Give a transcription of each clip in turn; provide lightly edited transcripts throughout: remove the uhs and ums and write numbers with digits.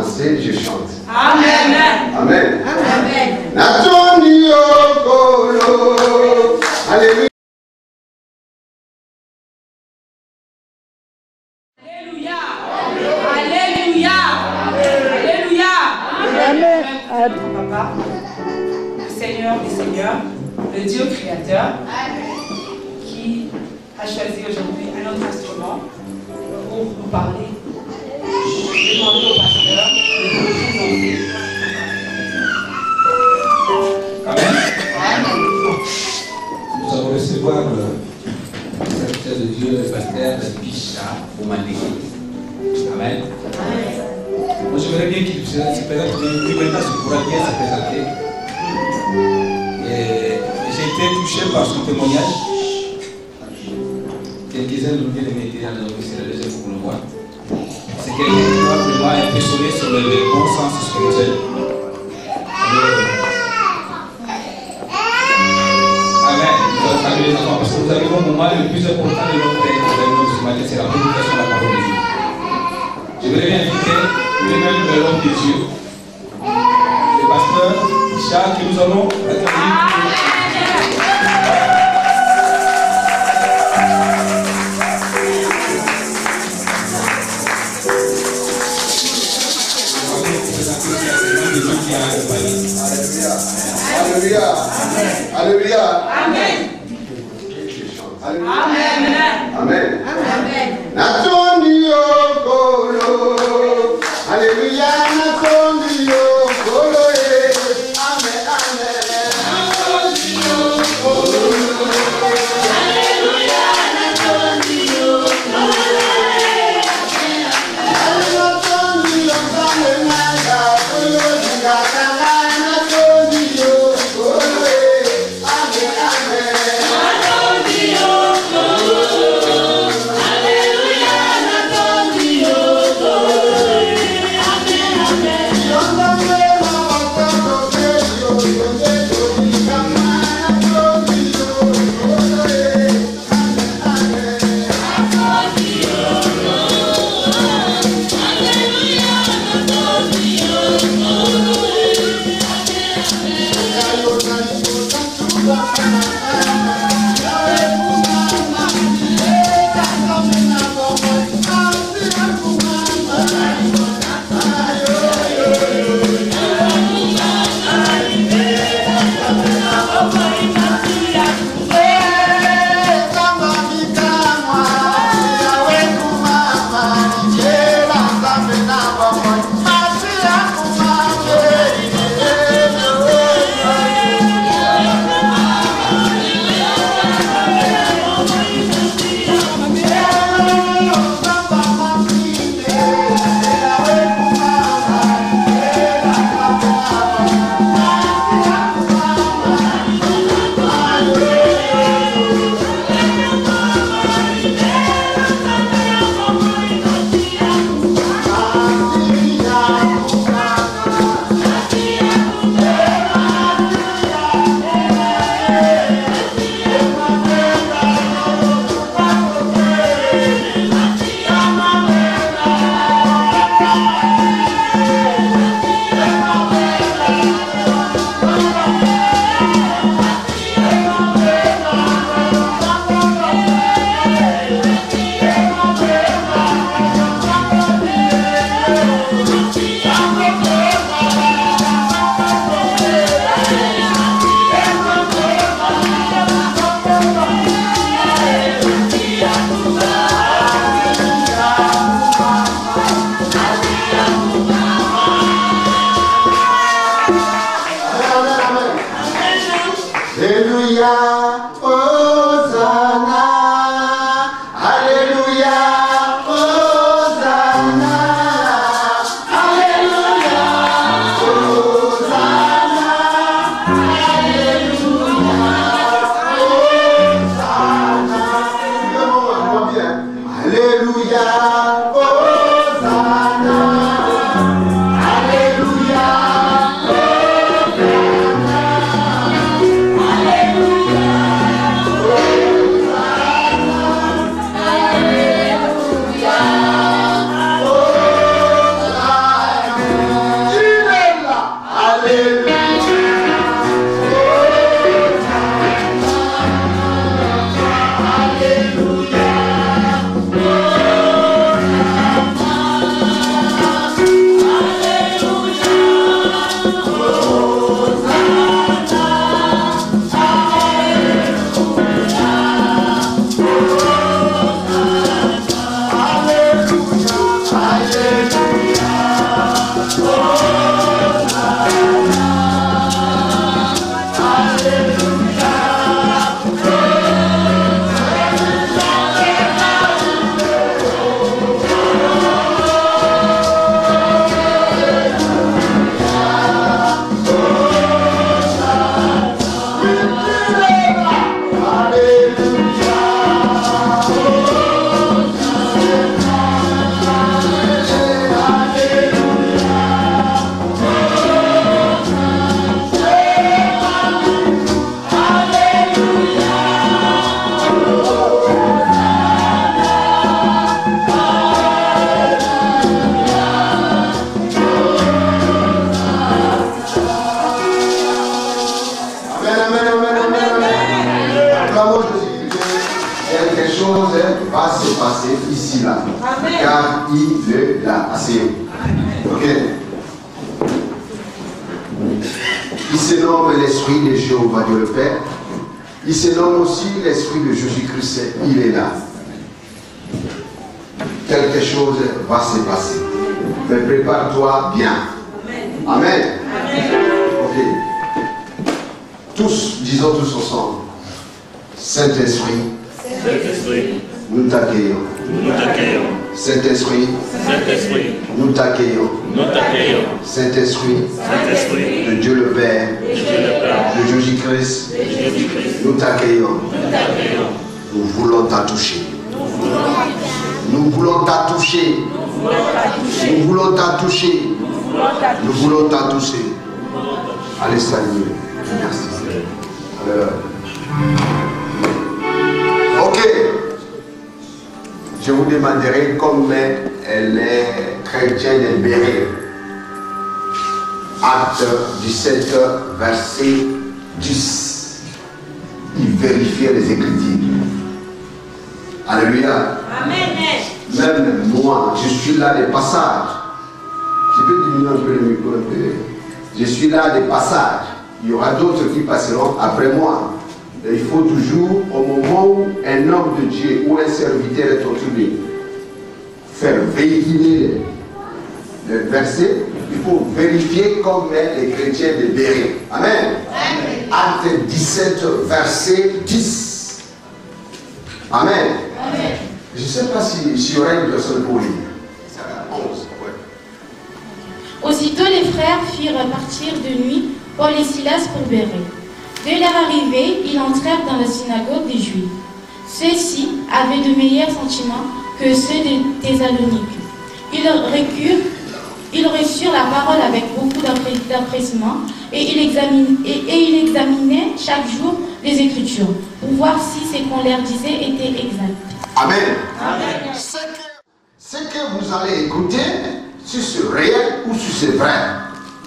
commencer, je chante. Amen. Amen. Amen. Natoni okolo. Alléluia. Alléluia. Alléluia. Alléluia. Notre papa, le Seigneur des Seigneurs, le Dieu créateur, qui a choisi aujourd'hui un autre instrument pour nous parler. Je vais demander au pasteur de nous présenter. Amen. Nous allons recevoir le serviteur de Dieu, le pasteur Bisha Oumandé. Amen. Moi, j'aimerais bien qu'il se présente. Lui, maintenant, il pourra bien se présenter. J'ai été touché par son témoignage. Quelques-uns de nous viennent de m'aider à l'adoption de l'Église pour le voir. C'est quelqu'un qui m'a vraiment impressionné sur le bon sens spirituel. Amen. Nous allons saluer les enfants parce que nous arrivons au moment le plus important de notre événement ce matin, c'est la prédication de la parole de Dieu. Je voudrais bien inviter lui-même l'homme de Dieu, le pasteur Richard, que nous allons accueillir. Alléluia. Alléluia. Amen. Amen. Amen. Amen. Natoni okolo. Alléluia. Natoni okolo. Amen. Amen. Natoni okolo. Alléluia. Natoni okolo. Natoni Alléluia. ici là. Car il est là, assez haut. Ok. Il se nomme l'Esprit de Jéhovah Dieu le Père. Il se nomme aussi l'Esprit de Jésus-Christ. Il est là. Quelque chose va se passer. Mais prépare-toi bien. Amen. Ok. Tous, disons tous ensemble. Saint-Esprit, nous t'accueillons. Saint-Esprit, nous t'accueillons. Saint-Esprit, de Dieu le Père, de Jésus-Christ, nous t'accueillons. Nous voulons t'attoucher. Nous voulons t'attoucher. Nous voulons t'attoucher. Nous voulons t'attoucher. Allez, salut. Merci. Ok. Je vous demanderai comme les chrétiens de Béret. Acte 17, verset 10. Il vérifiait les Écritures. Alléluia. Amen. Même moi, je suis là des passages. Je peux diminuer un peu le micro un peu. Je suis là des passages. Il y aura d'autres qui passeront après moi. Et il faut toujours, au moment où un homme de Dieu ou un serviteur est autour de lui, faire véhiculer le verset, il faut vérifier comme les chrétiens de Béret. Amen. Acte 17, verset 10. Amen. Amen. Je ne sais pas s'il y aura une personne pour lire. 11, ouais. Aussitôt les frères firent partir de nuit Paul et Silas pour Béret. Dès leur arrivée, ils entrèrent dans la synagogue des Juifs. Ceux-ci avaient de meilleurs sentiments que ceux des Thessaloniques. Ils reçurent la parole avec beaucoup d'empressement et ils examinaient chaque jour les Écritures pour voir si ce qu'on leur disait était exact. Amen. Amen. Ce que vous allez écouter, si c'est réel ou si c'est vrai,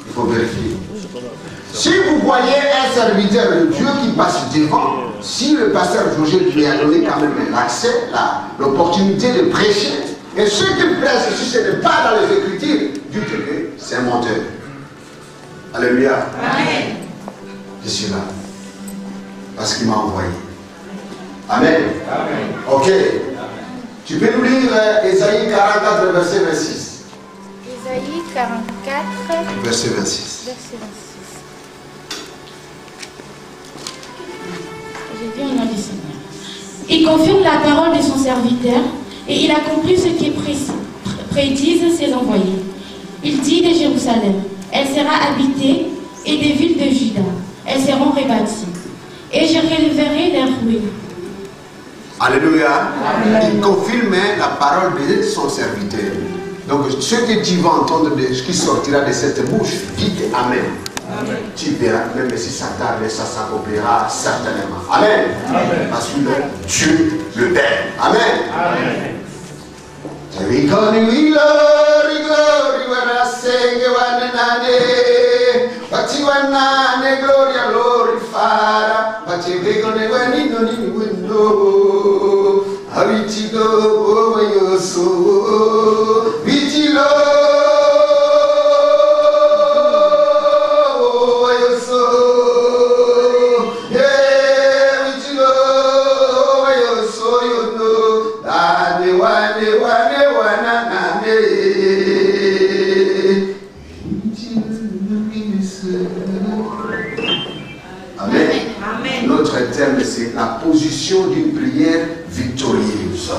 il faut vérifier. Si vous voyez un serviteur de Dieu qui passe devant, si le pasteur Roger lui a donné quand même l'accès, l'opportunité de prêcher, et ce qu'il prêche, si ce n'est pas dans les Écritures, dites que c'est un menteur. Alléluia. Amen. Je suis là. Parce qu'il m'a envoyé. Amen. Amen. Ok. Tu peux nous lire Ésaïe 44, verset 26. Ésaïe 44, Verset 26. verset 26. J'ai dit au nom du Seigneur. Il confirme la parole de son serviteur et il accomplit ce qui prédisent ses envoyés. Il dit de Jérusalem, elle sera habitée, et des villes de Juda, elles seront rebâties. Et je releverai leurs ruines. Alléluia. Il confirme la parole de son serviteur. Donc ce que tu vas entendre, ce qui sortira de cette bouche, dites Amen. Amen. Tu verras, même si ça tarde, ça s'accomplira certainement. Amen. Amen. Parce que Dieu le Père. Amen. Amen. Glory, glory, glory, when I sing, when I gloria, glory, Father. But you big on the window. How did you go over your soul? Did you go over your soul? Yeah, did you go over your soul? You know that the one. Amen. Amen. Notre terme, c'est la position d'une prière victorieuse.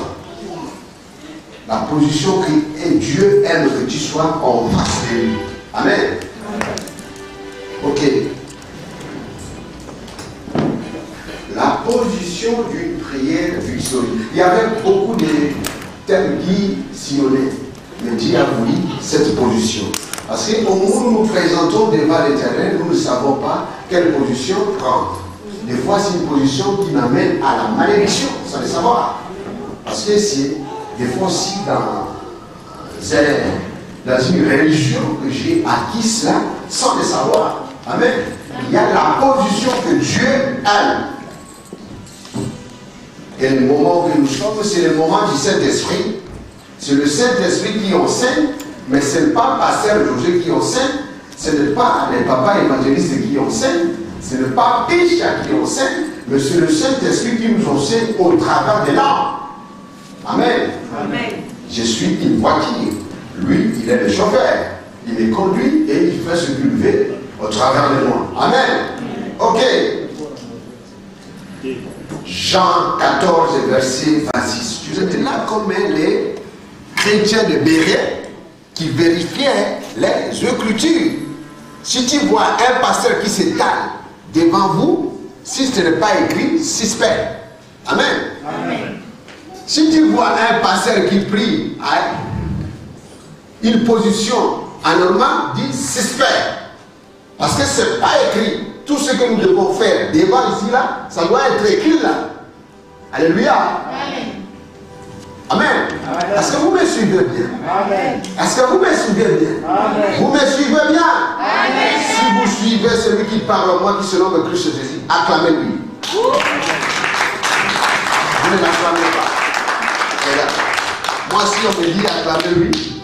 La position que Dieu aime que tu sois en face de lui. Amen. Ok. La position d'une prière victorieuse. Il y avait beaucoup de thèmes qui sillonnaient. Mais Dieu a voulu cette position. Parce qu'au moment où nous présentons devant l'Éternel, nous ne savons pas quelle position prendre. Des fois, c'est une position qui m'amène à la malédiction, sans le savoir. Parce que c'est des fois aussi dans une religion que j'ai acquis cela sans le savoir. Amen. Il y a la position que Dieu aime. Et le moment que nous sommes, c'est le moment du Saint-Esprit. C'est le Saint-Esprit qui enseigne, mais ce n'est pas pasteur José qui enseigne, ce n'est pas les papas évangélistes qui enseignent, ce n'est pas Pécha qui enseigne, mais c'est le Saint-Esprit qui nous enseigne au travers des langues. Amen. Amen. Je suis une voiture. Lui, il est le chauffeur. Il me conduit et il fait ce qu'il veut au travers de moi. Amen. Ok. Jean 14, verset 26. Vous êtes là comme les chrétiens de Béret qui vérifiaient les Écritures. Si tu vois un pasteur qui s'étale devant vous, si ce n'est pas écrit, suspect. Amen. Amen. Si tu vois un pasteur qui prie à une position anormale, dis suspect. Parce que ce n'est pas écrit. Tout ce que nous devons faire devant ici, là, ça doit être écrit là. Alléluia. Amen. Amen. Est-ce que vous me suivez bien? Amen. Est-ce que vous me suivez bien? Amen. Vous me suivez bien? Amen. Si vous suivez celui qui parle en moi, qui se nomme Christ Jésus, acclamez-lui. Vous ne l'acclamez pas. Moi, si on me dit acclamez-lui,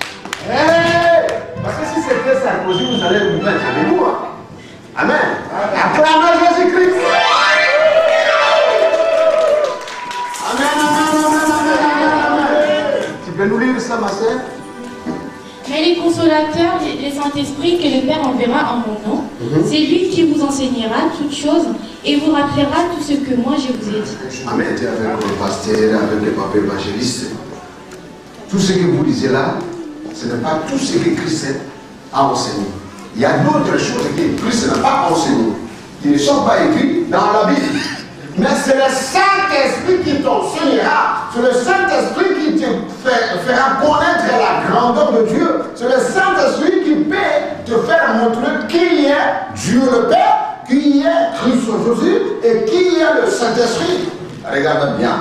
parce que si c'était Sarkozy, vous allez vous mettre avec moi. Amen. Acclamez Jésus-Christ. Amen, amen, amen, amen. Tu peux nous lire ça, ma soeur? Mais les consolateurs, les Saint-Esprit que le Père enverra en mon nom, c'est lui qui vous enseignera toutes choses et vous rappellera tout ce que moi je vous ai dit. Amen. Tu es avec le pasteur, avec le papa évangéliste. Tout ce que vous lisez là, ce n'est pas tout ce que Christ a enseigné. Il y a d'autres choses que Christ n'a pas enseignées, qui ne sont pas écrites dans la Bible. Mais c'est le Saint-Esprit qui t'enseignera. C'est le Saint-Esprit qui te fera connaître la grandeur de Dieu. C'est le Saint-Esprit qui peut te faire montrer qui est Dieu le Père, qui est Christ Jésus et qui est le Saint-Esprit. Regarde bien.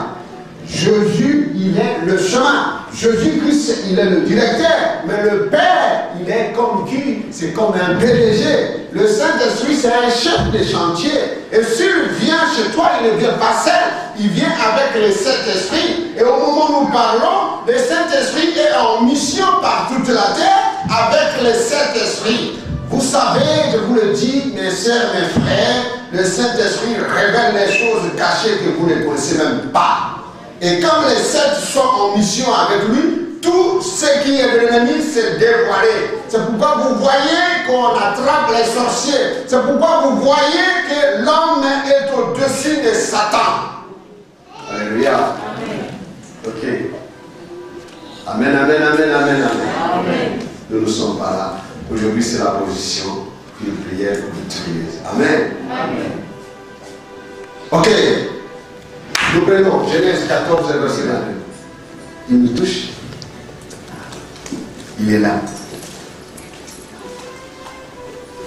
Jésus, il est le chemin. Jésus-Christ, il est le directeur. Mais le Père, il est comme qui? C'est comme un PDG. Le Saint-Esprit, c'est un chef de chantier. Et s'il vient chez toi, il ne vient pas seul. Il vient avec le Saint-Esprit. Et au moment où nous parlons, le Saint-Esprit est en mission par toute la terre avec le Saint-Esprit. Vous savez, je vous le dis, mes sœurs, mes frères, le Saint-Esprit révèle les choses cachées que vous ne connaissez même pas. Et quand les sept sont en mission avec lui, tout ce qui est de l'ennemi s'est dévoilé. C'est pourquoi vous voyez qu'on attrape les sorciers. C'est pourquoi vous voyez que l'homme est au-dessus de Satan. Alléluia. Ok. Amen, amen, amen, amen, amen. Nous ne sommes pas là. Aujourd'hui, c'est la position d'une prière victorieuse. Amen. Amen. Ok. Nous prenons Genèse 14, verset 22. Il nous touche. Il est là.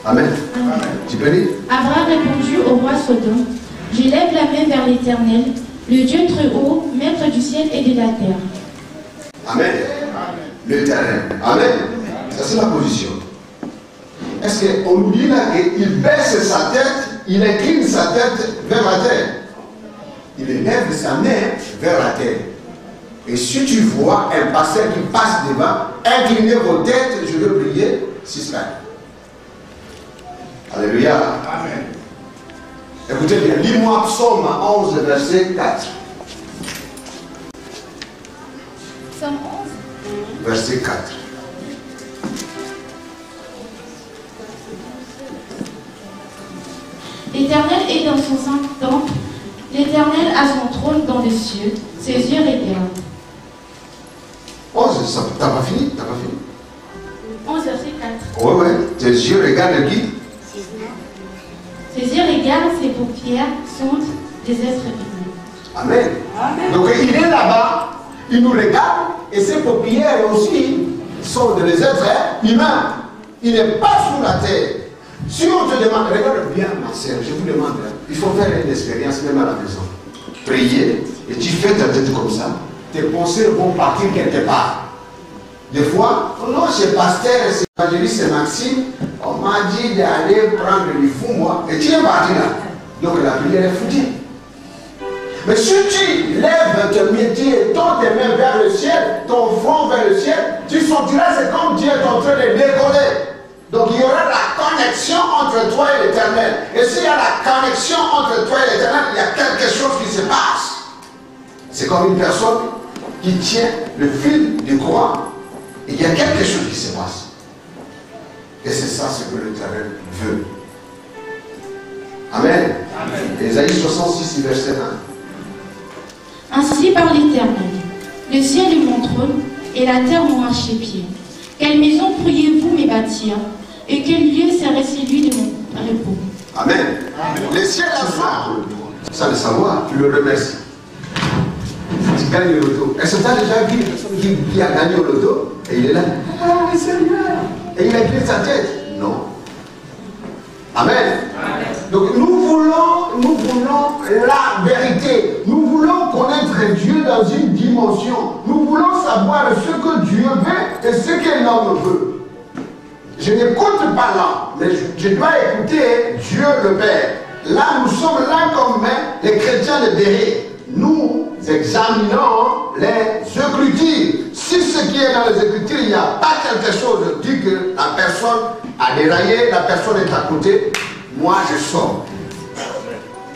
Amen. Amen. Tu peux lire? Abraham répondit au roi Sodome: j'élève la main vers l'Éternel, le Dieu très haut, maître du ciel et de la terre. Amen. L'Éternel. Amen. Ça, c'est la position. Est-ce qu'on nous dit là qu'il baisse sa tête, il incline sa tête vers la terre? Il élève sa main vers la terre. Et si tu vois un pasteur qui passe devant, inclinez vos têtes, je veux prier, c'est ça. Alléluia. Amen. Écoutez bien, lis-moi Psaume 11, verset 4. Psaume 11. Verset 4. L'Éternel est dans son saint temple. L'Éternel a son trône dans les cieux, ses yeux regardent. 11, t'as pas fini? T'as pas fini? 11, verset 4. Oui, oui. Tes yeux regardent qui? Ses yeux regardent, ses paupières sont des êtres vivants. Amen. Amen. Donc il est là-bas, il nous regarde, et ses paupières aussi sont des êtres humains. Il n'est pas sous la terre. Si on te demande, regarde bien ma soeur, je vous demande, il faut faire une expérience même à la maison. Prier, et tu fais ta tête comme ça, tes pensées vont partir quelque part. Des fois, non, chez pasteur, c'est évangéliste, c'est Maxime, on m'a dit d'aller prendre du fou, moi, et tu es parti là. Donc la prière est foutue. Mais si tu lèves tes pieds et tends tes mains vers le ciel, ton front vers le ciel, tu sentiras, c'est comme Dieu est en train de décoller. Donc il y aura la connexion entre toi et l'Éternel. Et s'il y a la connexion entre toi et l'Éternel, il y a quelque chose qui se passe. C'est comme une personne qui tient le fil du courant. Et il y a quelque chose qui se passe. Et c'est ça ce que l'Éternel veut. Amen. Amen. Ésaïe 66, verset 1. Ainsi parle l'Éternel. Le ciel est mon trône et la terre mon marchepied. Quelle maison pourriez-vous me bâtir et quel lieu serait celui de mon repos? Amen. Amen. Le ciel est fort. Ça le savoir, tu le remercies. Tu gagnes le loto. Est-ce que tu as déjà vu une personne qui a gagné au loto et il est là? Ah, Seigneur. Et il a pris sa tête? Non. Amen. Amen. Donc nous voulons la vérité. Nous voulons connaître Dieu dans une dimension. Nous voulons savoir ce que Dieu veut et ce que l'homme veut. Je n'écoute pas l'homme, mais je dois écouter Dieu le Père. Là, nous sommes là comme les chrétiens de Béret. Nous examinons les Écritures. Si ce qui est dans les Écritures, il n'y a pas quelque chose qui dit que la personne a déraillé, la personne est à côté, moi je sors.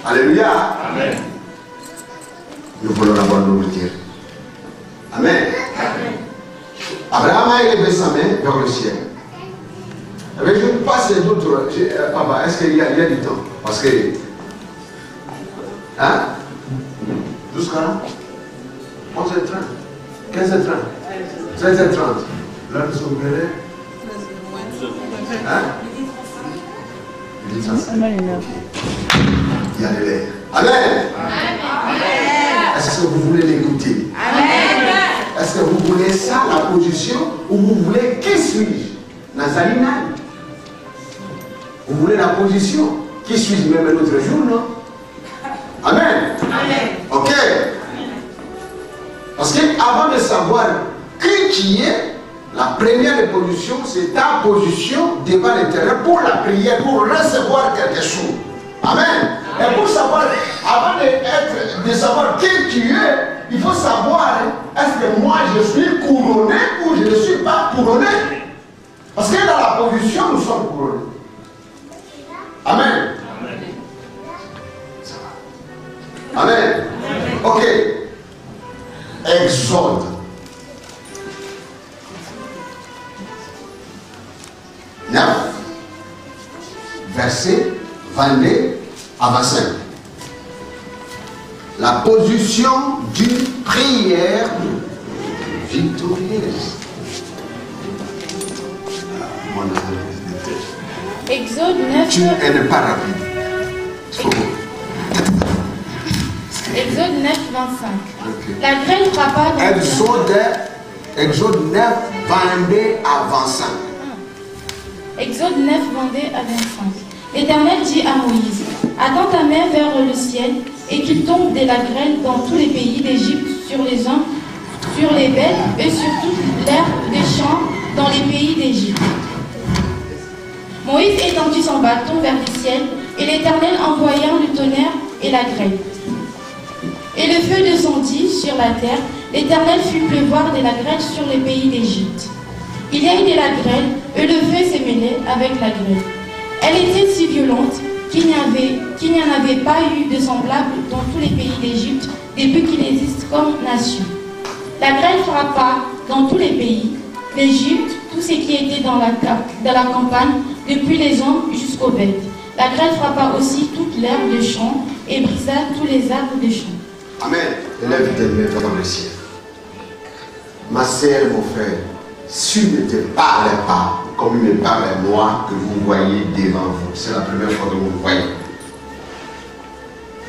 Alléluia. Amen. Nous voulons avoir nos nourriture. Amen. Amen. Abraham a élevé sa main vers le ciel. Mais je passe les autres. Papa, est-ce qu'il y a du temps? Parce que. Hein? Jusqu'à là 11h30, 15h30, 13h30. Là, nous sommes venus. Hein? Il y a de l'air. Amen. Est-ce que vous voulez l'écouter? Amen. Est-ce que vous voulez ça, la position, ou vous voulez qui suis-je? Nazarina. Vous voulez la position? Qui suis-je même un autre jour, non? Amen. Amen. Ok. Parce qu'avant de savoir qui est, la première position, c'est ta position devant l'Éternel pour la prière, pour recevoir quelque chose. Amen. Amen. Et pour savoir, avant de savoir qui tu es, il faut savoir, est-ce que moi je suis couronné ou je ne suis pas couronné? Parce que dans la position, nous sommes couronnés. Amen. Amen. Amen. Ok. Exode. Verset 22 à 25. La position d'une prière victorieuse. Exode 9. Tu n'es pas rapide. Exode 9, 25. Okay. La grêle frappa dans Exode 9, 22 à 25. Exode 9, 22 à 25. L'Éternel dit à Moïse, attends ta main vers le ciel et qu'il tombe de la grêle dans tous les pays d'Égypte, sur les hommes, sur les bêtes et sur toute l'herbe des champs dans les pays d'Égypte. Moïse étendit son bâton vers le ciel et l'Éternel envoya le tonnerre et la grêle. Et le feu descendit sur la terre, l'Éternel fit pleuvoir de la grêle sur les pays d'Égypte. Il y a eu de la grêle, et le feu s'est mêlé avec la grêle. Elle était si violente qu'il n'y en avait pas eu de semblable dans tous les pays d'Égypte depuis qu'il existe comme nation. La grêle frappa dans tous les pays, l'Égypte, tout ce qui était dans la campagne, depuis les hommes jusqu'aux bêtes. La grêle frappa aussi toute l'herbe des champs et brisa tous les arbres des champs. Amen. Élève tes mains dans le ciel. Ma sœur, mon frère, si ne te parle pas comme il me parle moi, que vous voyez devant vous, c'est la première fois que vous le voyez.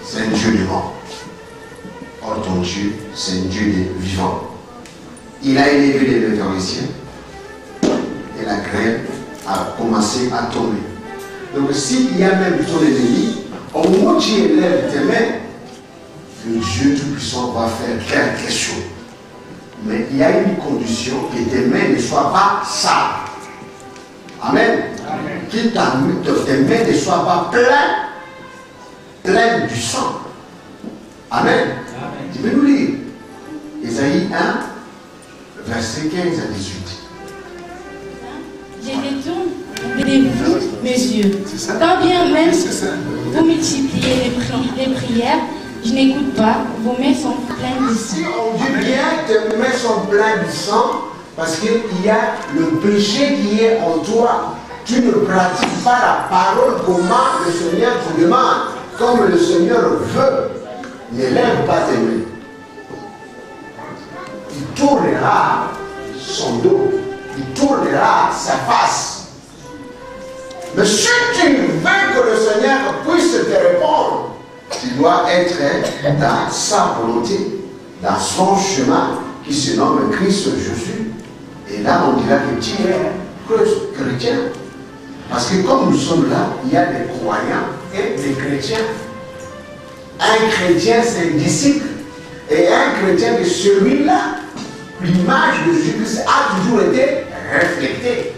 C'est un Dieu de mort. Or ton Dieu, c'est un Dieu de vivant. Il a élevé les mains dans le ciel et la grêle a commencé à tomber. Donc s'il y a même ton ennemi, au moment où tu élèves tes mains, le Dieu Tout-Puissant va faire quelque chose. Mais il y a une condition, que tes mains ne soient pas sales. Amen. Amen. Que tes mains ne soient pas pleines du sang. Amen. Tu peux nous lire Ésaïe 1, verset 15 à 18. Je détourne mes yeux. Quand bien même vous multipliez les prières, je n'écoute pas, vos mains sont pleines de sang. Si on dit bien, tes mains sont pleines de sang, parce qu'il y a le péché qui est en toi. Tu ne pratiques pas la parole comment le Seigneur te demande, comme le Seigneur veut. N'élève pas tes mains. Il tournera son dos, il tournera sa face. Mais si tu veux que le Seigneur puisse te répondre, tu dois être dans sa volonté, dans son chemin qui se nomme Christ Jésus. Et là, on dira que tu es chrétien. Parce que comme nous sommes là, il y a des croyants et des chrétiens. Un chrétien, c'est un disciple. Et un chrétien, c'est celui-là, l'image de Jésus a toujours été reflétée.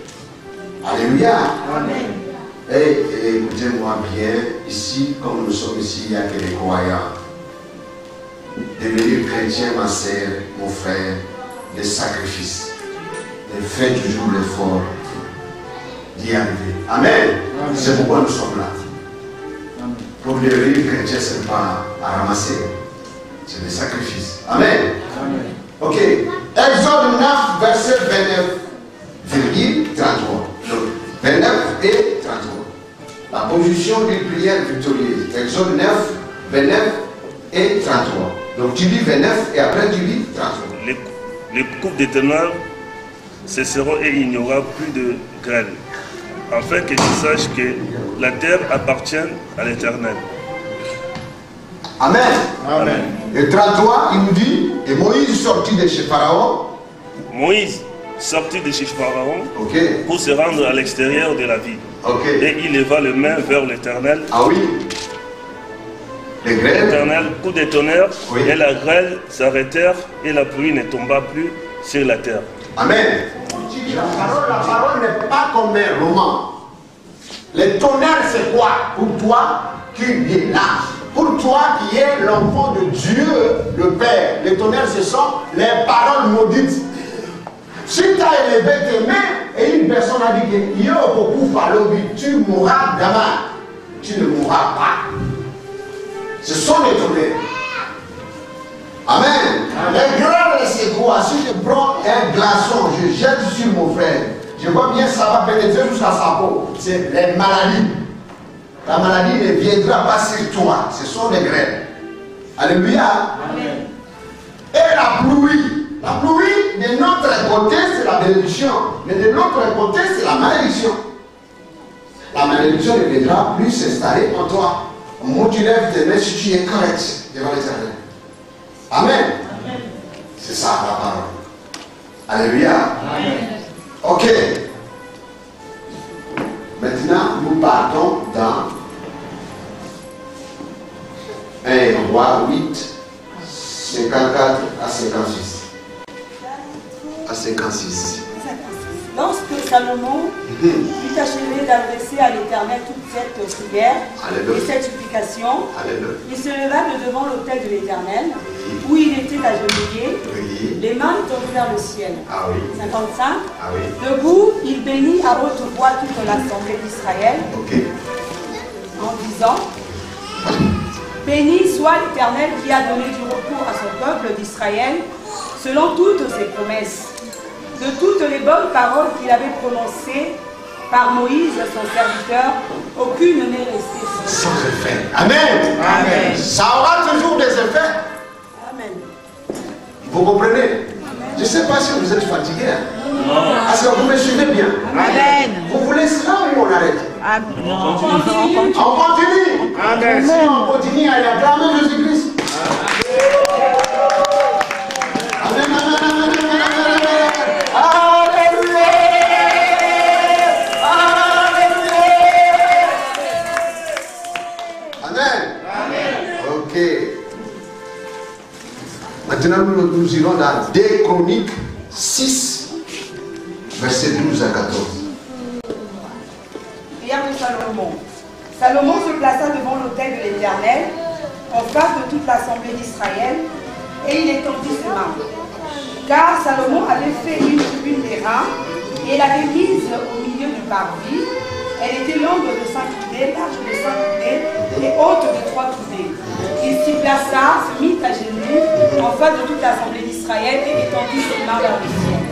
Alléluia. Amen. Et écoutez-moi bien, ici, comme nous sommes ici, il n'y a que des croyants. Devenir chrétien, ma sœur, mon frère, des sacrifices. Et fais toujours l'effort d'y arriver. Amen. C'est pourquoi nous sommes là. Pour devenir chrétien, ce n'est pas à ramasser. C'est des sacrifices. Amen. Amen. Ok. Exode 9, verset 29,33. 29 et 33. La position d'une prière victorieuse. Exode 9, 29 et 33. Donc tu lis 29 et après tu lis 33. Les coupes des ténèbres cesseront et il n'y aura plus de grêle. Afin que tu saches que la terre appartient à l'Éternel. Amen. Amen. Et 33, il nous dit, et Moïse sortit de chez Pharaon. Moïse sortit de chez Pharaon pour se rendre à l'extérieur de la ville. Et il leva les mains vers l'Éternel. Ah oui. L'Éternel, coup de tonnerre, et la grêle s'arrêtèrent et la pluie ne tomba plus sur la terre. Amen. La parole n'est pas comme un roman. Le tonnerre, c'est quoi? Pour toi qui es là. Pour toi qui es l'enfant de Dieu, le Père. Les tonnerres, ce sont les paroles maudites. Si tu as élevé tes mains et une personne a dit que tu mourras demain, tu ne mourras pas. Ce sont les tonnerres. Amen. Les grêles, c'est quoi? Si je prends un glaçon, je jette sur mon frère, je vois bien ça va pénétrer jusqu'à sa peau. C'est les maladies. La maladie ne viendra pas sur toi. Ce sont les grêles. Alléluia. Amen. Et la pluie. La pluie, de notre côté, c'est la bénédiction. Mais de l'autre côté, c'est la malédiction. La malédiction ne viendra plus s'installer en toi. Moi, tu lèves tes mains si tu es correct devant l'Éternel. Amen. Amen. C'est ça la parole. Alléluia. Amen. Ok. Maintenant, nous partons dans 1 Roi 8, 54 à 56. À 56. Lorsque Salomon eut achevé d'adresser à l'Éternel toute cette prière et cette supplication, il se leva de devant l'autel de l'Éternel, où il était agenouillé, les mains tournées vers le ciel. 55. Debout, il bénit à haute voix toute l'assemblée d'Israël, en disant: Béni soit l'Éternel qui a donné du repos à son peuple d'Israël, selon toutes ses promesses. De toutes les bonnes paroles qu'il avait prononcées par Moïse, son serviteur, aucune n'est restée sans effet. Amen. Amen. Ça aura toujours des effets. Amen. Vous comprenez? Amen. Je ne sais pas si vous êtes fatigué. Non. Est-ce que vous me suivez bien? Amen. Vous voulez cela ou on arrête? Amen. On continue. On continue. Amen. Si on continue à acclamer Jésus-Christ. Amen. Amen. Amen. Maintenant, nous irons dans 2 Chroniques 6, verset 12 à 14. Prière de Salomon. Salomon se plaça devant l'autel de l'Éternel en face de toute l'assemblée d'Israël, et il étendit ses mains. Car Salomon avait fait une tribune d'airain et l'avait mise au milieu du parvis. Elle était longue de 5 coudées, large de 5 coudées et haute de 3 coudées. Il s'y plaça, se mit à genoux en face de toute l'assemblée d'Israël et étendit ses mains vers le ciel.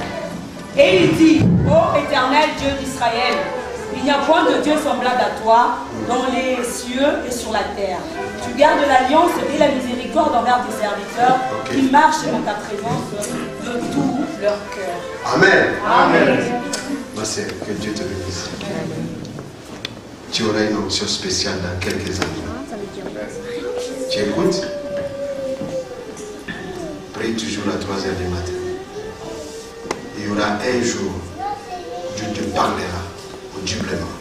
Et il dit, ô éternel Dieu d'Israël, il n'y a point de Dieu semblable à toi dans les cieux et sur la terre. Tu gardes l'alliance et la miséricorde envers tes serviteurs qui marchent dans ta présence de tout leur cœur. Amen. Amen. Ma sœur, que Dieu te bénisse. Tu auras une onction spéciale dans quelques années. Tu écoutes? Prie toujours à 3 h du matin. Il y aura un jour, Dieu te parlera audiblement.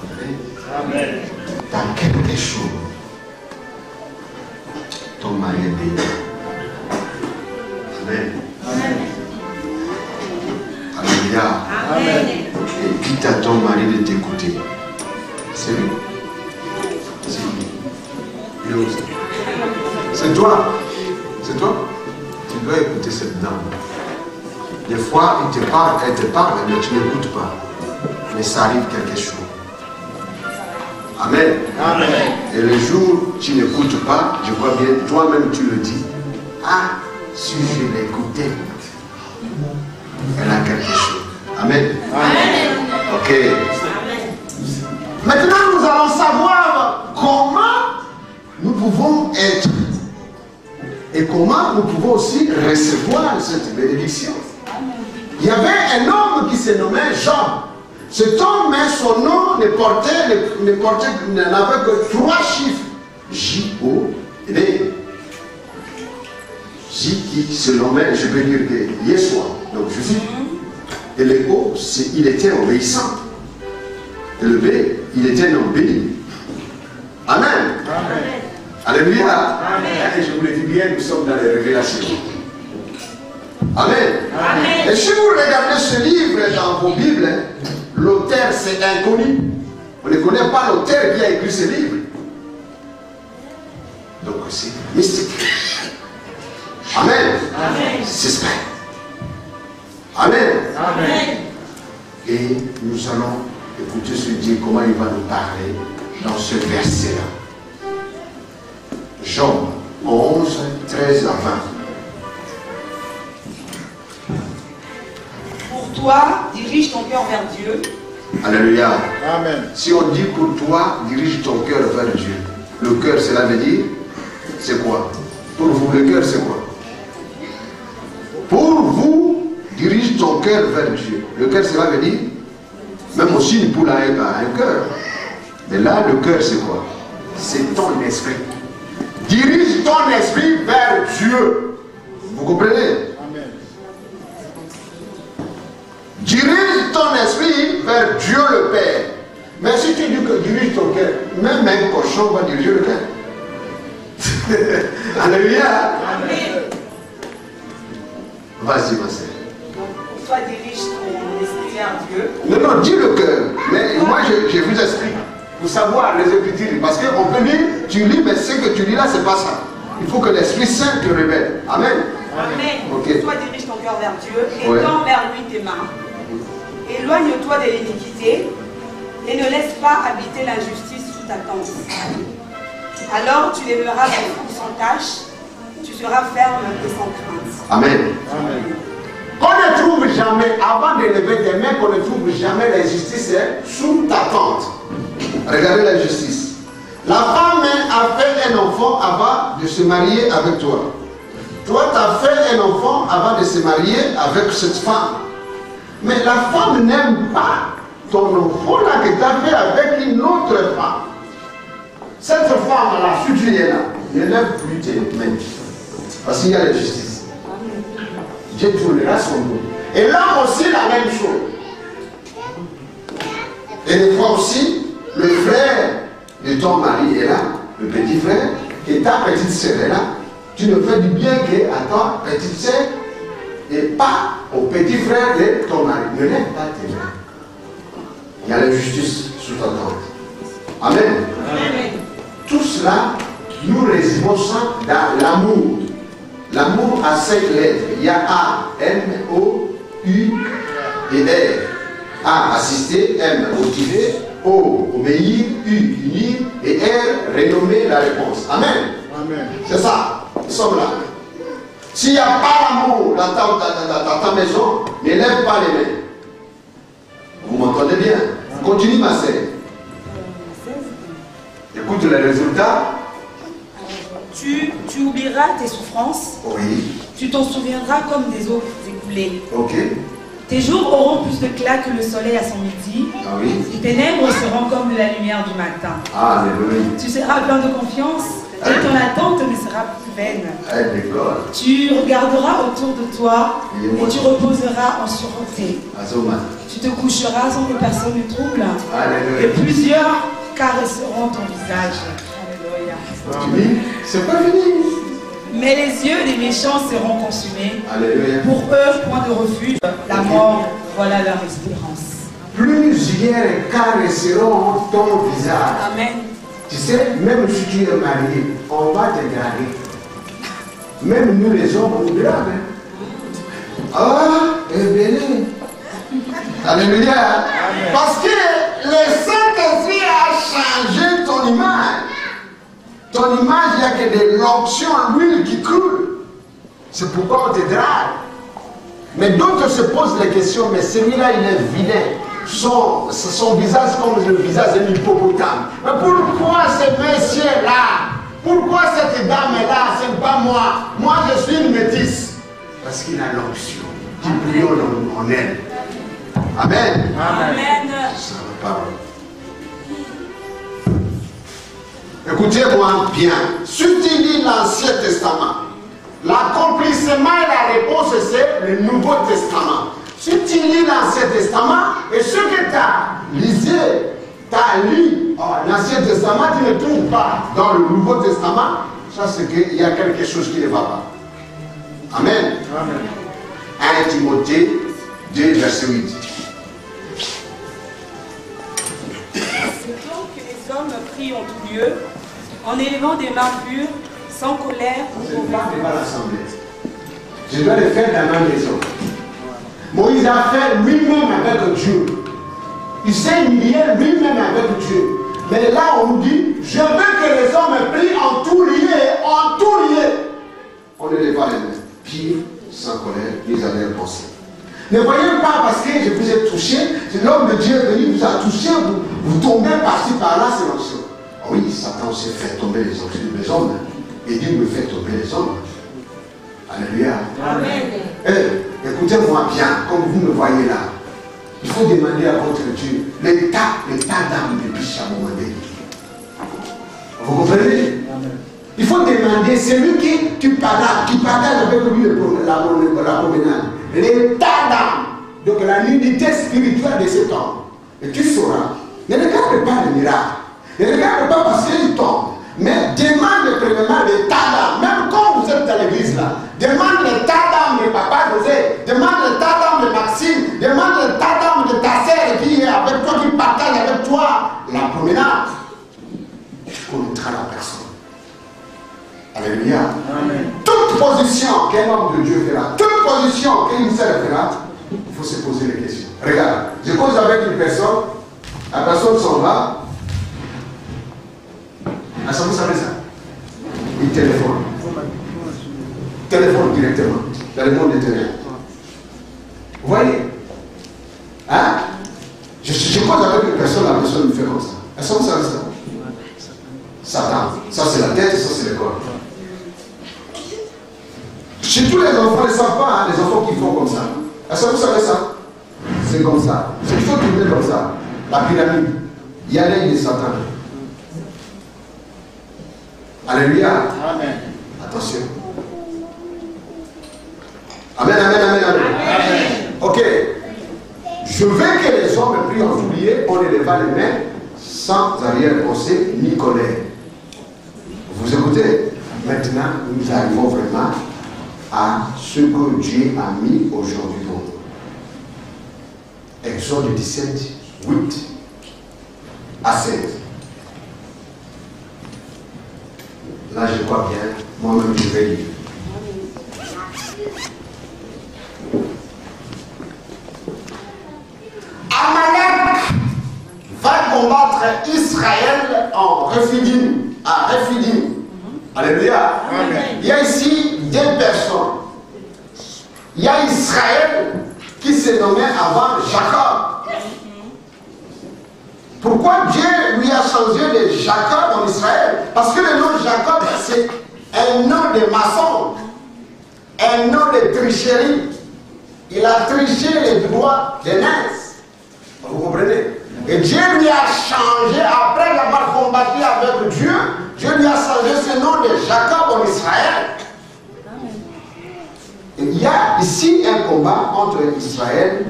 Amen. Dans quelque chose, ton mari est béni. Amen. Alléluia. Amen. Et dites à ton mari de t'écouter. C'est lui. C'est lui. Il est aussi. C'est toi. C'est toi. Tu dois écouter cette dame. Des fois, il te parle, elle te parle, mais tu n'écoutes pas. Mais ça arrive quelque chose. Amen. Amen. Et le jour où tu n'écoutes pas, je vois bien, toi-même tu le dis. Ah, si je l'écoutais, elle a quelque chose. Amen. Amen. Ok. Maintenant, nous allons savoir comment nous pouvons être et comment nous pouvons aussi recevoir cette bénédiction. Il y avait un homme qui se nommait Job. Cet homme, son nom n'avait que 3 chiffres. J-O-B. J qui se nommait, je peux dire que Yeshua. Donc je suis. Et le O, il était obéissant. Et le B, il était un homme béni. Amen. Amen. Alléluia. Amen. Et je vous le dis bien, nous sommes dans les révélations. Amen. Amen. Et si vous regardez ce livre dans vos Bibles, l'auteur c'est inconnu. On ne connaît pas l'auteur qui a écrit ce livre. Donc c'est mystique. Amen. Amen. C'est ça. Amen. Amen. Et nous allons écouter ce Dieu, comment il va nous parler dans ce verset-là. Job 11, 13 à 20. Pour toi, dirige ton cœur vers Dieu. Alléluia. Amen. Si on dit pour toi, dirige ton cœur vers Dieu. Le cœur, cela veut dire, c'est quoi? Pour vous, le cœur, c'est quoi? Pour vous, dirige ton cœur vers Dieu. Le cœur, cela veut dire, même aussi une poule a un cœur. Mais là, le cœur, c'est quoi? C'est ton esprit. Dirige ton esprit vers Dieu. Vous comprenez? Amen. Dirige ton esprit vers Dieu le Père. Mais si tu dis que dirige ton cœur, même un cochon va diriger le cœur. Alléluia. Amen. Vas-y, ma sœur. Pour toi, dirige ton esprit vers Dieu. Non, non, dis le cœur. Mais moi, je vous explique. Pour savoir les Écritures. Parce qu'on peut lire, tu lis, mais ce que tu lis là, c'est pas ça. Il faut que l'Esprit Saint te révèle. Amen. Amen. Ok. Toi, dirige ton cœur vers Dieu et Ouais. tends vers lui tes mains. Éloigne-toi de l'iniquité et ne laisse pas habiter l'injustice sous ta tente. Alors tu lèveras ton front sans tache, tu seras ferme et sans crainte. Amen. Amen. Qu'on ne trouve jamais, avant de lever tes mains, qu'on ne trouve jamais l'injustice sous ta tente. Regardez l'injustice. La femme a fait un enfant avant de se marier avec toi. Toi, tu as fait un enfant avant de se marier avec cette femme. Mais la femme n'aime pas ton enfant là que tu as fait avec une autre femme. Cette femme-là, si tu es là, ne lève plus tes mains. Parce qu'il y a l'injustice. Dieu tournera son dos. Et là aussi, la même chose. Et des fois aussi, le frère de ton mari est là, le petit frère, et ta petite sœur est là. Tu ne fais du bien qu'à ta petite sœur et pas au petit frère de ton mari. Ne lève pas tes mains. Il y a l'injustice sous ta tente. Amen. Amen. Tout cela nous résumons ça dans l'amour. L'amour a 5 lettres. Il y a A, M, O, U et R. A, assister, M, motiver, O, obéir, U, unir et R, renommer la réponse. Amen. Amen. C'est ça. Nous sommes là. S'il n'y a pas l'amour dans ta maison, ne lève pas les mains. Vous m'entendez bien? Continue ma sœur. Écoute les résultats. Tu oublieras tes souffrances. Oui. Tu t'en souviendras comme des eaux écoulées. Ok. Tes jours auront plus d'éclat que le soleil à son midi. Ah oui. Tes ténèbres seront comme la lumière du matin. Alléluia. Tu seras plein de confiance et ton attente ne sera plus vaine. Tu regarderas autour de toi et tu reposeras en sûreté. Tu te coucheras sans que personne ne trouble. Et plusieurs caresseront ton visage. Alléluia. C'est pas fini. Mais les yeux des méchants seront consumés. Alléluia. Pour eux, point de refuge, la mort, voilà leur espérance. Plusieurs caresseront ton visage. Amen. Tu sais, même si tu es marié, on va te draguer. Même nous les hommes, on nous drague. Ah, et bien. Alléluia. Parce que le Saint-Esprit a changé ton image. Ton image, il n'y a que de l'onction en l'huile qui coule. C'est pourquoi on te drague. Mais d'autres se posent la question, mais celui-là, il est vilain. Son visage comme le visage d'un hippopotame. Mais pourquoi ce monsieur-là? Pourquoi cette dame-là? Ce n'est pas moi. Moi, je suis une métisse. Parce qu'il a l'onction qui brille en elle. Amen. Amen. Ça va pas. Écoutez-moi bien. Si tu lis l'Ancien Testament, l'accomplissement et la réponse, c'est le Nouveau Testament. Si tu lis l'Ancien Testament, et ce que tu as lisé, tu as lu l'Ancien Testament, tu ne trouves pas dans le Nouveau Testament, ça c'est qu'il y a quelque chose qui ne va pas. Amen. Amen. 1 Timothée 2, verset 8. C'est donc que les hommes prient en tout lieu, en élevant des mains pures, sans colère ou combat. Je dois le faire dans ma maison. Moïse a fait lui-même avec Dieu. Il s'est humilié lui-même avec Dieu. Mais là, on nous dit, je veux que les hommes prient en tout lieu, en tout lieu. On ne lève pas les mains. Pire, sans colère, ils avaient pensé. Ne voyez pas parce que je vous ai touché, l'homme de Dieu est venu, vous a touché, vous tombez par-ci, par-là, c'est l'onction. Oui, Satan s'est fait tomber les hommes. Et Dieu me fait tomber les hommes. Alléluia. Amen. Écoutez-moi bien, comme vous me voyez là. Il faut demander à votre Dieu l'état d'âme de Bichamo Mandé. Vous comprenez? Il faut demander celui qui partage avec lui la promenade. L'état d'âme, donc la nudité spirituelle de cet homme. Et tu sauras. Ne regarde pas le miracle. Ne regarde pas parce qu'il tombe. Mais demande premièrement l'état d'âme. Même quand vous êtes dans l'église là, demande l'état d'âme de Papa José, demande l'état d'âme de Maxime, demande l'état d'âme de ta sœur qui est avec toi, qui partage avec toi la promenade. Tu connaîtras la personne. Alléluia. Amen. Toute position qu'un homme de Dieu fera, toute position qu'une sœur fera, il faut se poser les questions. Regarde, je cause avec une personne, la personne s'en va. Est-ce que vous savez ça? Il téléphone. Téléphone directement dans le monde des ténèbres. Vous voyez? Hein? Je cause avec une personne, la personne me fait comme ça. Est-ce que vous savez ça? Satan. Ça c'est la tête, ça c'est le corps. Chez tous les enfants, ils ne savent pas, hein, les enfants qui font comme ça. Est-ce que vous savez ça? C'est comme ça. C'est qu'il faut tourner comme ça. La pyramide. Il y a l'œil de Satan. Alléluia. Amen. Attention. Amen, amen, amen, amen. Amen. Ok. Je veux que les hommes prient en oublié, on ne lève pas les mains sans arrière-pensée ni colère. Vous écoutez? Maintenant, nous arrivons vraiment à ce que Dieu a mis aujourd'hui pour nous. Exode 17, 8 à 7. La Là, je crois bien, moi-même, je vais lire. Amalek va combattre Israël en Rephidim, à Rephidim. Alléluia. Amen. Il y a ici deux personnes. Il y a Israël qui se nommait avant Jacob. Pourquoi Dieu lui a changé de Jacob en Israël? Parce que le nom Jacob, c'est un nom de maçon, un nom de tricherie. Il a triché les droits des nains. Vous comprenez? Et Dieu lui a changé, après avoir combattu avec Dieu, Dieu lui a changé ce nom de Jacob en Israël. Et il y a ici un combat entre Israël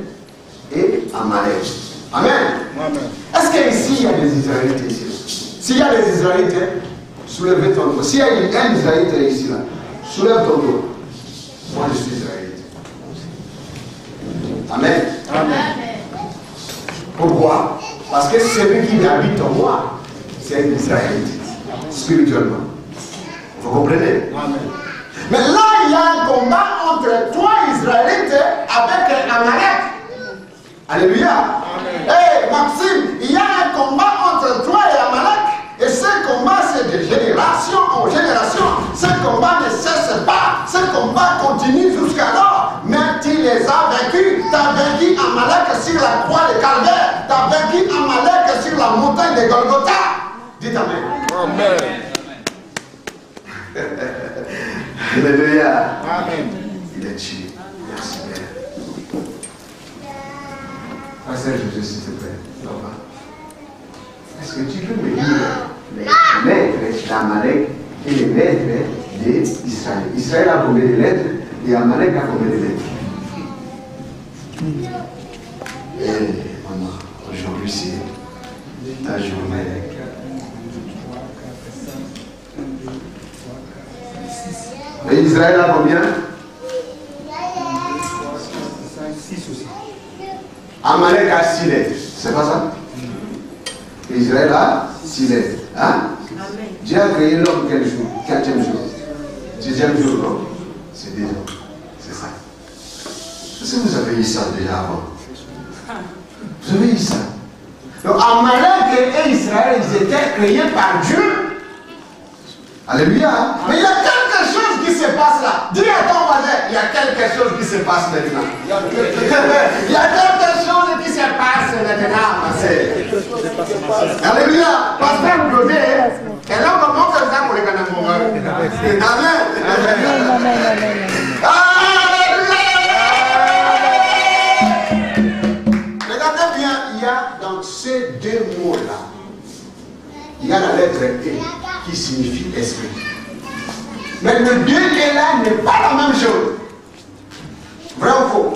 et Amalek. Amen. Amen. Est-ce qu'ici il y a des Israélites ici? S'il y a des Israélites, soulevez ton doigt. S'il y a un Israélite ici, là, soulève ton doigt. Moi je suis Israélite. Amen. Amen. Pourquoi? Parce que celui qui habite en moi, c'est un Israélite, spirituellement. Vous comprenez? Amen. Mais là, il y a un combat entre toi, Israélites, avec Amalek. Alléluia. Hey, Maxime, il y a un combat entre toi et Amalek. Et ce combat, c'est de génération en génération. Ce combat ne cesse pas. Ce combat continue jusqu'alors. Mais tu les as vaincus. Tu as vaincu Amalek sur la croix de Calvaire. Tu as vaincu Amalek sur la montagne de Golgotha. Dites Amen. Amen. Alléluia. Amen. Il est tué. Merci Père. Pasteur Jésus, s'il te plaît. Est-ce que tu peux me dire les lettres d'Amalek et les lettres d'Israël? Israël a combien de lettres et Amalek a combien de lettres? Et maman, aujourd'hui c'est ta journée. Et Israël a combien? 6 aussi. Amalek a 6 lettres, c'est pas ça? Israël a 6 lettres. Hein? Dieu a créé l'homme quel jour? 4e jour. 10e jour, non? C'est 2 ans. C'est ça. Est-ce que vous avez eu ça déjà avant? Vous avez eu ça? Donc Amalek et Israël, ils étaient créés par Dieu. Alléluia. Mais il y a quelque chose qui se passe là. Dis à ton voisin, il y a quelque chose qui se passe maintenant. Il y a quelque chose qui se passe maintenant. Alléluia. Pasteur Claudé, et là on commence à faire pour les Canadiens. Amen. Regardez bien, il y a dans ces 2 mots-là, il y a la lettre E qui signifie esprit. Mais le 2 et là n'est pas la même chose. Vrai ou faux?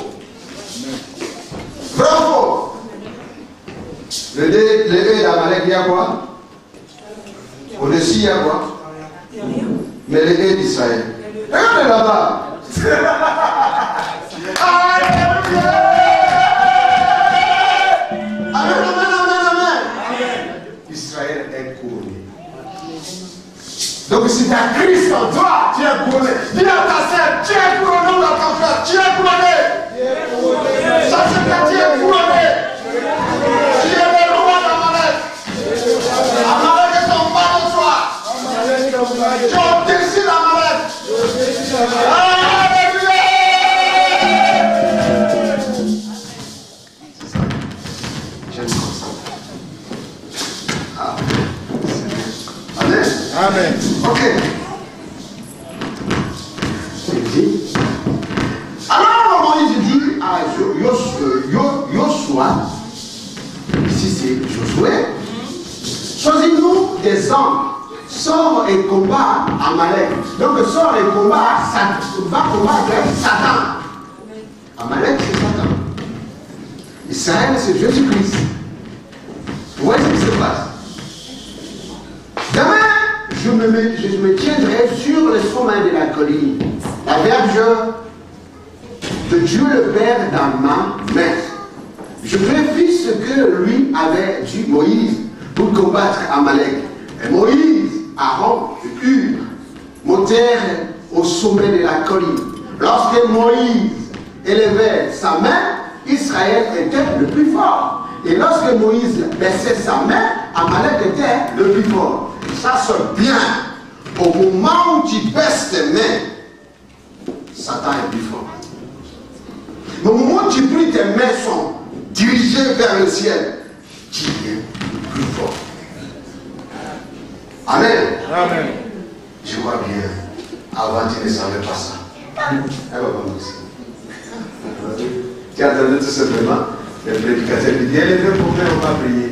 Vrai ou faux? Le 2 et d'Amalek, il y a quoi? Au-dessus, il y a quoi? Mais le 2 d'Israël. Regardez là-bas. Israël est couronné. Donc si tu as Christ en toi, tu es couronné. Dis à ta sœur, tu es couronné dans ton frère, tu es couronné. Ça c'est que tu es couronné. Tu es le roi d'Amalek. Amalek est en bas de toi. Tu es au-dessus d'Amalek. Alléluia. J'aime ça. Amen. Amen. Ok. Il dit. Alors, il dit à Joshua, ici c'est Josué, choisis-nous des hommes, sors et combat Amalek. Donc, sors et combat, va combattre Satan. Amalek, c'est Satan. Israël, c'est Jésus-Christ. Vous voyez ce qui se passe? Demain, je me tiendrai sur le sommet de la colline, la verge de Dieu le Père dans ma main. Je ferai ce que lui avait dit Moïse pour combattre Amalek. Et Moïse, Aaron et Hur montèrent au sommet de la colline. Lorsque Moïse élevait sa main, Israël était le plus fort. Et lorsque Moïse baissait sa main, Amalek était le plus fort. Et ça sonne bien. Au moment où tu baisses tes mains, Satan est plus fort. Mais au moment où tu pries, tes mains sont dirigées vers le ciel, tu es plus fort. Amen. Amen. Je vois bien. Avant, tu ne savais pas ça. Tu attendais tout simplement le prédicateur qui dit élevé pour faire, on va prier.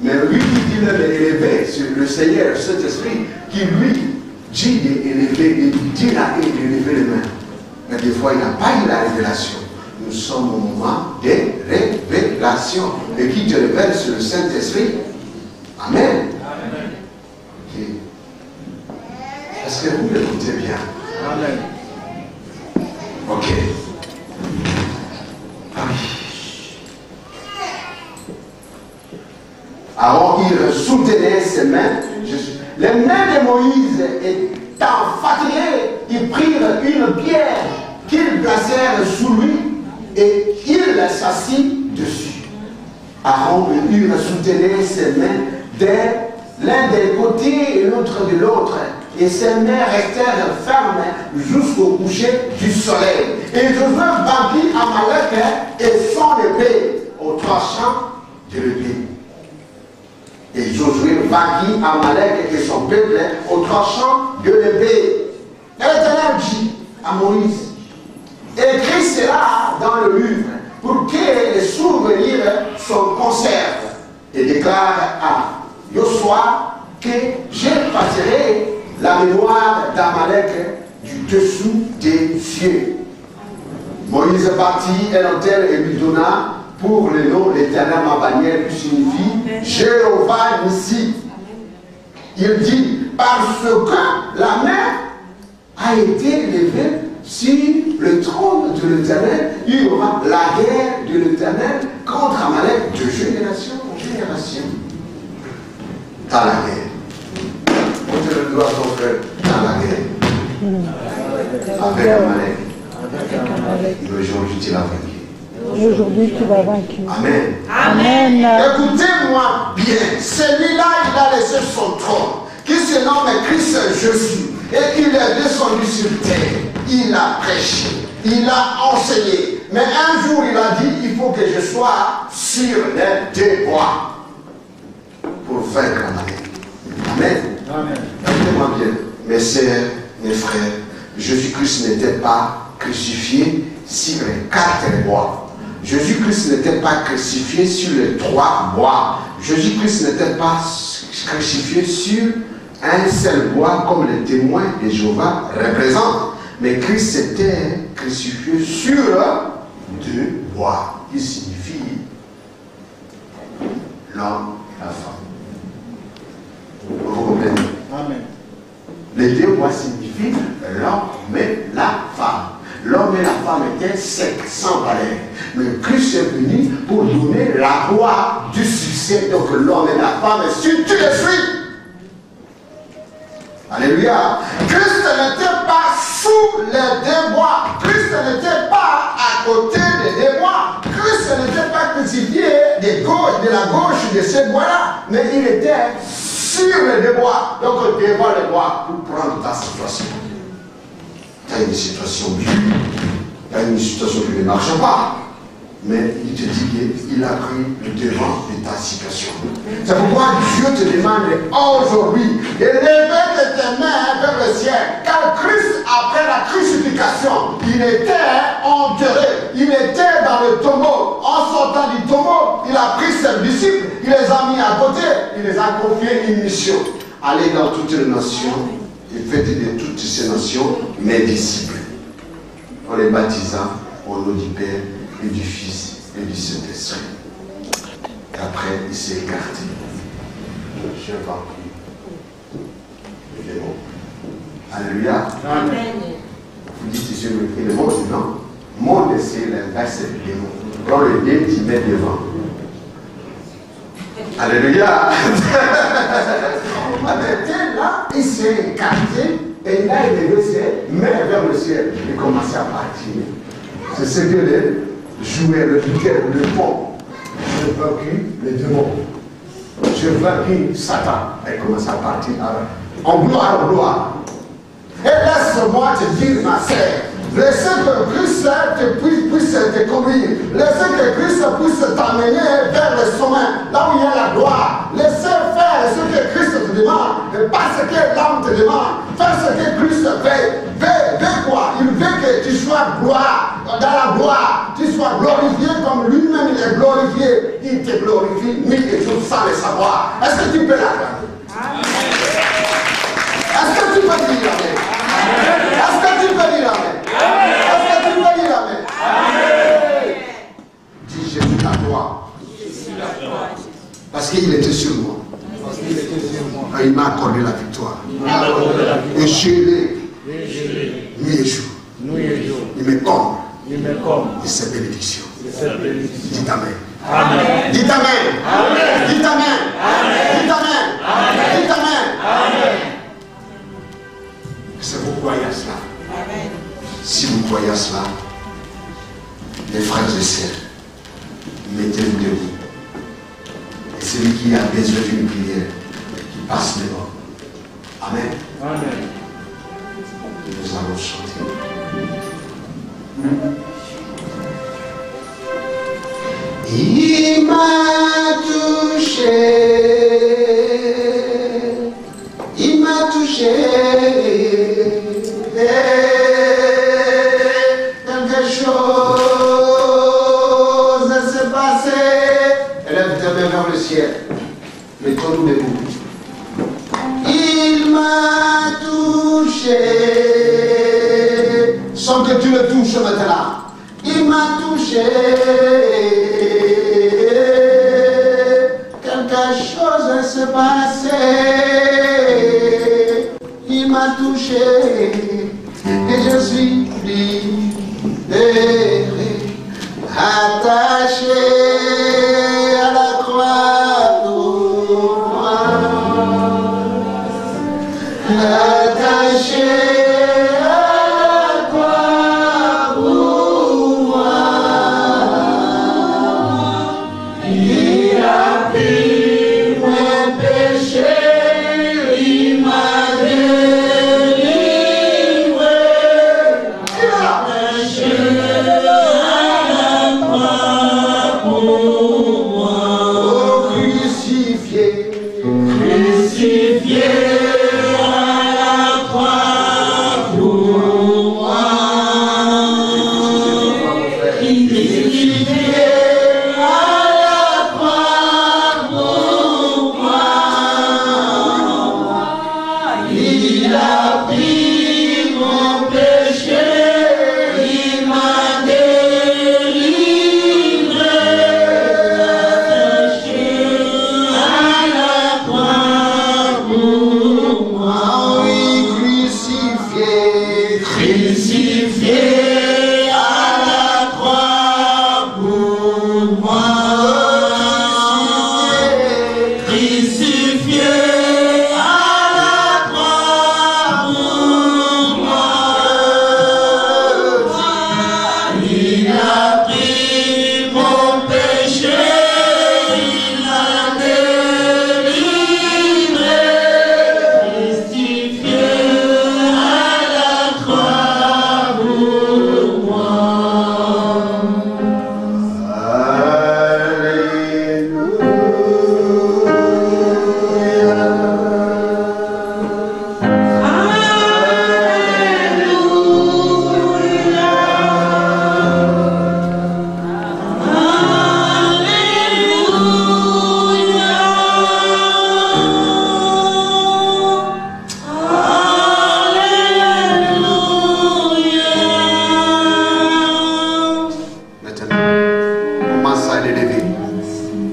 Mais lui qui dit élevé, c'est le Seigneur, le Saint-Esprit, qui lui dit d'élever, dit là et d'élever les mains. Mais des fois, il n'a pas eu la révélation. Nous sommes au moment des révélations. Et qui te révèle, c'est le Saint-Esprit. Amen. Amen. Okay. Est-ce que vous l'écoutez bien? Amen. Ok. Ah oui. Alors il soutenait ses mains. Les mains de Moïse étant fatiguées, ils prirent une pierre qu'ils placèrent sous lui et il s'assit dessus. Aaron et Hur soutenaient ses mains l'un des côtés et l'autre de l'autre. Et ses mains restèrent fermes jusqu'au coucher du soleil. Et Josué vainquit Amalek et son épée au tranchant de l'épée. Et Josué vainquit Amalek et son peuple au tranchant de l'épée. Et l'Éternel dit à Moïse, écris cela dans le livre pour que les souvenirs s'en conservent. Et déclare à Josué que j'effacerai la mémoire d'Amalek du dessous des cieux. Moïse partit Elotel et lui donna pour le nom l'Éternel ma bannière qui signifie Jéhovah Nissi. Il dit parce que la main a été levée sur le trône de l'Éternel, il y aura la guerre de l'Éternel contre Amalek de génération en génération. Dans la guerre. Montre le doigt à ton frère dans la guerre. Avec Amalek. Et aujourd'hui tu l'as vaincu. Aujourd'hui tu vas vaincre. Amen. Amen. Écoutez-moi bien. Celui-là, il a laissé son trône, qui se nomme Christ Jésus. Et il est descendu sur terre. Il a prêché. Il a enseigné. Mais un jour, il a dit, il faut que je sois sur les deux bois pour vaincre Amalek. Amen. Amen. Écoutez-moi bien, mes sœurs, mes frères, Jésus-Christ n'était pas crucifié sur les 4 bois. Jésus-Christ n'était pas crucifié sur les 3 bois. Jésus-Christ n'était pas crucifié sur un seul bois comme les témoins de Jéhovah représentent. Mais Christ était crucifié sur 2 bois, qui signifie l'homme et la femme. Vous comprenez? Amen. Les 2 bois signifient l'homme et la femme. L'homme et la femme étaient secs, sans valeur. Mais Christ est venu pour donner la loi du succès. Donc l'homme et la femme, si tu les suis. Alléluia. Christ n'était pas sous les 2 bois. Christ n'était pas à côté des 2 bois. Christ n'était pas crucifié de la gauche de ces bois-là. Mais il était sur les 2 bois. Donc devant les bois pour prendre ta situation. Tu as une situation bien, tu as une situation qui ne marche pas, mais il te dit qu'il a pris le devant de ta situation. C'est pourquoi Dieu te demande aujourd'hui de lever tes mains vers le ciel, car Christ, après la crucifixion, il était enterré, il était dans le tombeau. En sortant du tombeau, il a pris ses disciples, il les a mis à côté, il les a confiés une mission. Allez dans toutes les nations. Et faites de toutes ces nations mes disciples, en les baptisant au nom du Père et du Fils et du Saint-Esprit. Qu'après, il s'est écarté. Je vais pas prier. Alléluia. Amen. Vous dites, je me prie le monde, non? Monde, c'est l'inverse du démon. Quand le démon, tu mets devant. Alléluia. Là, il s'est écarté Et il a élevé ses mains vers le ciel et commençait à partir. C'est ce que les jouets, le piquet, le pont. J'ai vaincu les démons. J'ai vaincu Satan. Elle commence à partir en gloire en gloire. Et laisse-moi te dire, ma sœur, laissez que Christ puisse te conduire. Laissez que Christ puisse t'amener vers le sommet, là où il y a la gloire. Laissez faire ce que Christ te demande, et pas ce que l'homme te demande. Faire ce que Christ veut. Veut quoi? Il veut que tu sois gloire, dans la gloire. Tu sois glorifié comme lui-même il est glorifié. Il te glorifie, nuit et jour sans le savoir. Est-ce que tu peux l'acclamer? Est-ce que tu peux dire amen? Est-ce que tu peux dire amen? Est-ce que tu peux dire amen? Dis, je suis la gloire. Parce qu'il était sur moi. Il m'a accordé la victoire. Et je l'ai nuit et jour. Il me comble de ses bénédictions. Dites amen. Amen. Dites amen. Amen. Dites amen. Amen. Dites amen. Amen. Dites amen. Est-ce que vous croyez à cela? Amen. Si vous croyez à cela, les frères et sœurs, mettez-vous debout. Et celui qui a besoin d'une prière, qui passe devant. Amen. Amen. Nous allons chanter. Il m'a touché. Il m'a touché. Quelque chose s'est passé. Élève ta main vers le ciel. Mettons-nous debout. Il m'a touché. Sans que tu le touches maintenant. Il m'a touché. Quelque chose s'est passé. Il m'a touché. Et je suis libéré. Attaché à la croix pour moi. Attaché à la croix pour moi. Il a pris mon péché. Il m'a délivré. Attaché à la croix pour moi. Oh, crucifié. Crucifié.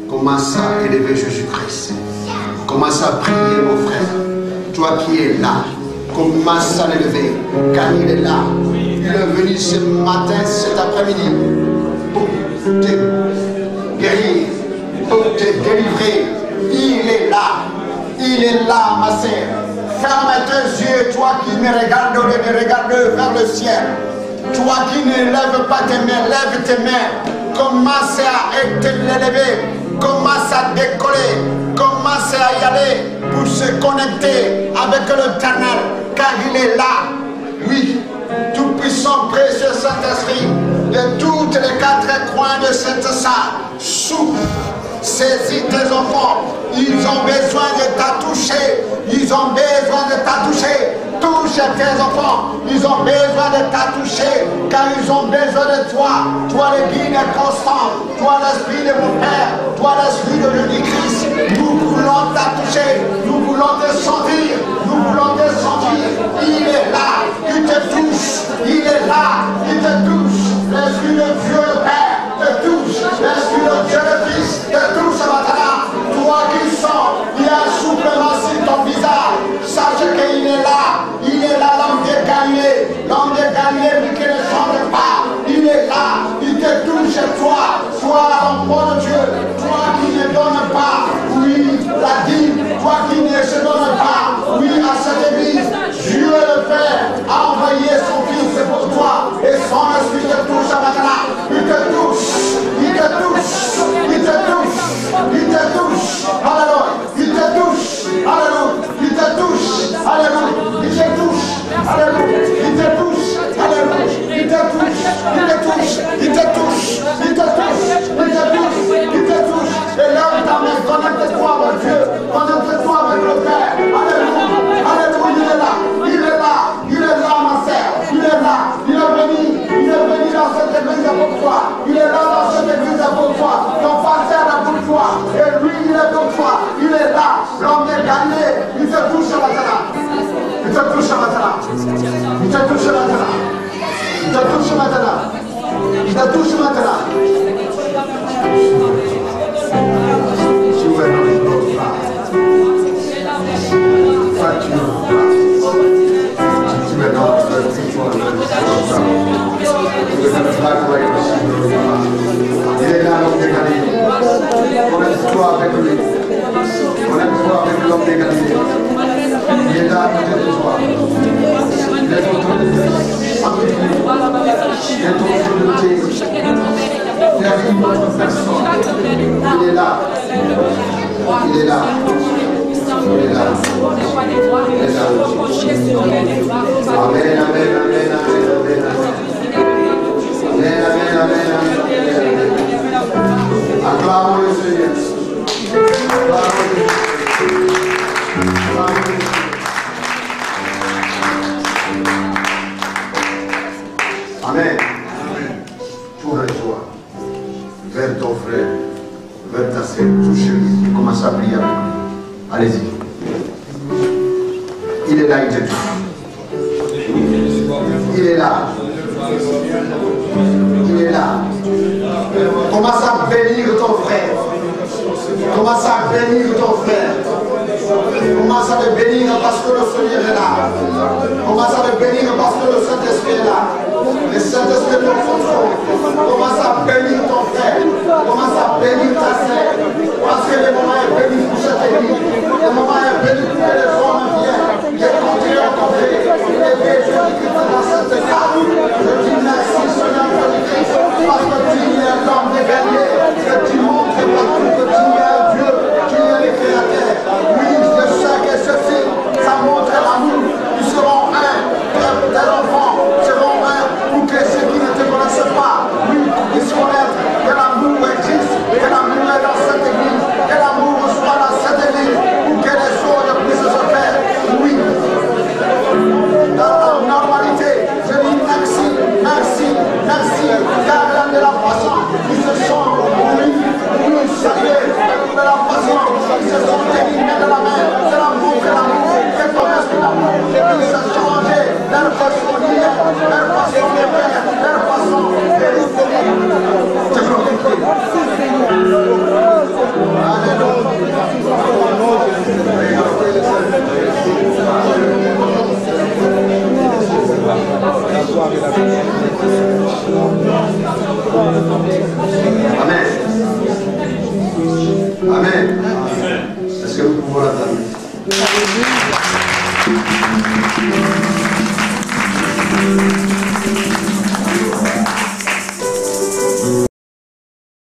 Commence à élever Jésus-Christ. Commence à prier, mon frère. Toi qui es là, commence à l'élever, car il est là. Il est venu ce matin, cet après-midi, pour te guérir, pour te délivrer. Il est là, ma sœur. Ferme tes yeux, toi qui me regardes vers le ciel. Toi qui ne lèves pas tes mains, lève tes mains. Commence à t'élever, commence à décoller, commence à y aller pour se connecter avec l'Éternel, car il est là. Oui, tout-puissant, précieux Saint-Esprit, de toutes les quatre coins de cette salle, souffle, saisis tes enfants. Ils ont besoin de t'attoucher. Ils ont besoin de t'attoucher. Touche tes enfants. Ils ont besoin de t'attoucher. Car ils ont besoin de toi. Toi le guide constant. Toi l'esprit de mon Père. Toi l'esprit de Jésus-Christ. Nous voulons t'attoucher. Nous voulons te sentir. Nous voulons te sentir. Il est là. Il te touche. Il est là. Il te touche. L'esprit de Dieu le Père te touche. L'esprit de Dieu le Fils te touche ce matin. Toi qui sens, il y a un soufflement sur ton visage. Sache qu'il est là. Il est là, l'homme dégarni. L'homme dégarni, lui qui ne chante pas. Il est là. Il te touche, toi. Toi, l'enfant de Dieu. Toi qui ne donne pas. Oui, la dîme. Toi qui ne se donne pas. Oui, à cette église. Dieu le Père a envoyé son Fils pour toi. Et son esprit te touche à maintenant. Il te touche. Il te touche. Il te touche. Il te touche. Alléluia. Il te touche. Alléluia. Il te touche. Alléluia. Il te touche. Alléluia. Il te touche. Alléluia. Il te touche. Il te touche. Il te touche. Il te touche. Il te touche. Il te touche. Et là où ta main, connecte-toi avec Dieu. Connecte-toi avec le Père. Alléluia. Alléluia. Il est là. Il est là. Il est là, ma sœur. Il est là. Il est venu. Il est venu dans cette église pour toi. Il est là dans cette église pour toi. Ton pasteur est pour toi. Et lui, il est pour toi. Il est là. L'homme est gagné. Il te touche maintenant. Il te touche maintenant. Il te touche maintenant. Il te touche maintenant. Il te touche maintenant. Tu es dans le bloc là. Tu es dans le il est là l'homme de Galilée. Connecte-toi avec lui. Connecte-toi avec l'homme de Galilée. Il est là à côté de toi. Il est autour de toi. Il est autour de toi. Il y a une autre personne. Il est là. Il est là. Il est là. Il est là. Amen, amen, amen, amen, amen. Amen, amen, amen, amen. Acclame le Seigneur. Amen. Tourne-toi vers ton frère, vers ta sœur, touche-lui, commence à prier avec lui. Allez-y. Il est là, il te touche. Il est là. Il est là. Commence à bénir ton frère. Commence à bénir ton frère. Commence à le bénir parce que le Seigneur est là. Commence à le bénir parce que le Saint-Esprit est là. Le Saint-Esprit te contrôle. Commence à bénir ton frère. Commence à bénir ta sœur. Parce que le moment est béni pour cette église. Le moment est béni pour que les hommes viennent. J'ai continué à compter. Les bénédictions qui sont dans cette table. Je dis merci Seigneur Jésus-Christ. Parce que tu es l'homme de gagner. Que tu montres partout que tu es un Dieu. Tu es le Créateur. Oui, je sais que ceci, ça montre l'amour. Ils seront un. Tes enfants seront un. Pour que ceux qui ne te connaissent pas, oui, ils seront un. Que l'amour existe. Que l'amour est dans cette église. Que l'amour soit dans cette église. Pour que les choses puissent se faire. Oui. Dans la normalité, je dis merci, merci, merci. Car il y a de la façon qui se sont, oui, salués. De la façon qui se sont éliminés de la main. C'est l'amour, c'est l'amour. C'est ton esprit d'amour. Ils se sont changés. Leur façon d'hier, leur façon de faire, leur façon de Amen. Amen. Est-ce que vous pouvez l'attendre?